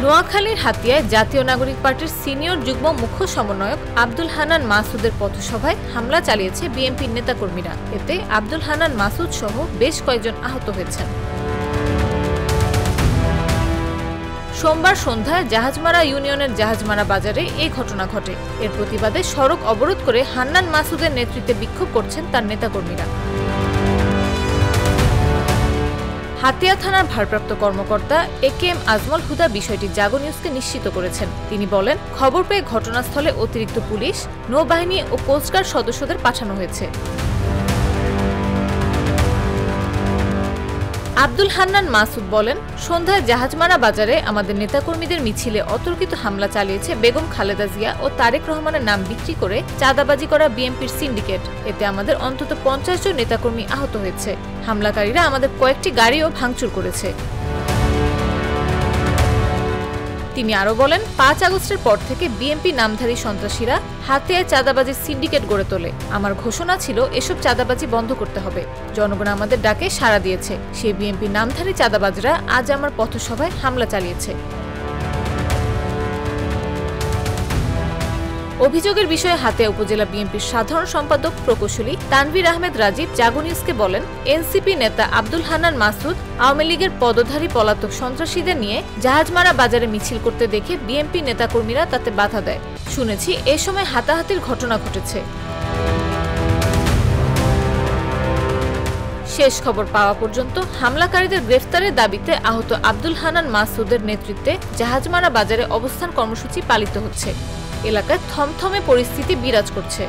নোয়াখালীর হাতিয়ায় জাতীয় নাগরিক পার্টির সিনিয়র যুগ্ম মুখ্য সমন্বয়ক আব্দুল হান্নান মাসুদের পথসভায় হামলা চালিয়েছে বিএনপির নেতাকর্মীরা। এতে আব্দুল হান্নান মাসুদ সহ বেশ কয়েকজন আহত হয়েছেন। সোমবার সন্ধ্যায় জাহাজমারা ইউনিয়নের জাহাজমারা বাজারে এই ঘটনা ঘটে। এর প্রতিবাদে সড়ক অবরোধ করে হান্নান মাসুদের নেতৃত্বে বিক্ষোভ করছেন তার নেতাকর্মীরা। হাতিয়া থানার ভারপ্রাপ্ত কর্মকর্তা একেএম আজমল হুদা বিষয়টি জাগো নিউজকে নিশ্চিত করেছেন। তিনি বলেন, খবর পেয়ে ঘটনাস্থলে অতিরিক্ত পুলিশ, নৌবাহিনী ও কোস্টগার্ড সদস্যদের পাঠানো হয়েছে। আব্দুল হান্নান মাসুদ বলেন, সন্ধ্যায় জাহাজমারা বাজারে আমাদের নেতাকর্মীদের মিছিলে অতর্কিত হামলা চালিয়েছে বেগম খালেদা জিয়া ও তারেক রহমানের নাম বিক্রি করে চাঁদাবাজি করা বিএনপির সিন্ডিকেট। এতে আমাদের অন্তত 50 জন নেতাকর্মী আহত হয়েছে। হামলাকারীরা আমাদের কয়েকটি গাড়িও ভাঙচুর করেছে। তিনি আরো বলেন, 5 আগস্টের পর থেকে বিএনপি নামধারী সন্ত্রাসীরা হাতিয়ায় চাঁদাবাজির সিন্ডিকেট গড়ে তোলে। আমার ঘোষণা ছিল এসব চাঁদাবাজি বন্ধ করতে হবে। জনগণ আমাদের ডাকে সাড়া দিয়েছে। সেই বিএনপি নামধারী চাঁদাবাজরা আজ আমার পথসভায় হামলা চালিয়েছে। অভিযোগের বিষয়ে হাতিয়া উপজেলা বিএনপির সাধারণ সম্পাদক প্রকৌশলী তানভীর আহমেদ রাজীব জাগো নিউজকে বলেন, এনসিপি নেতা আব্দুল হান্নান মাসুদ আওয়ামী লীগের পদধারী পলাতক সন্ত্রাসীদের নিয়ে জাহাজমারা বাজারে মিছিল করতে দেখে বিএনপি নেতাকর্মীরা তাতে বাধা দেয়। শুনেছি এ সময় হাতাহাতির ঘটনা ঘটেছে। শেষ খবর পাওয়া পর্যন্ত হামলাকারীদের গ্রেফতারের দাবিতে আহত আব্দুল হান্নান মাসুদের নেতৃত্বে জাহাজমারা বাজারে অবস্থান কর্মসূচি পালিত হচ্ছে। এলাকায় থমথমে পরিস্থিতি বিরাজ করছে।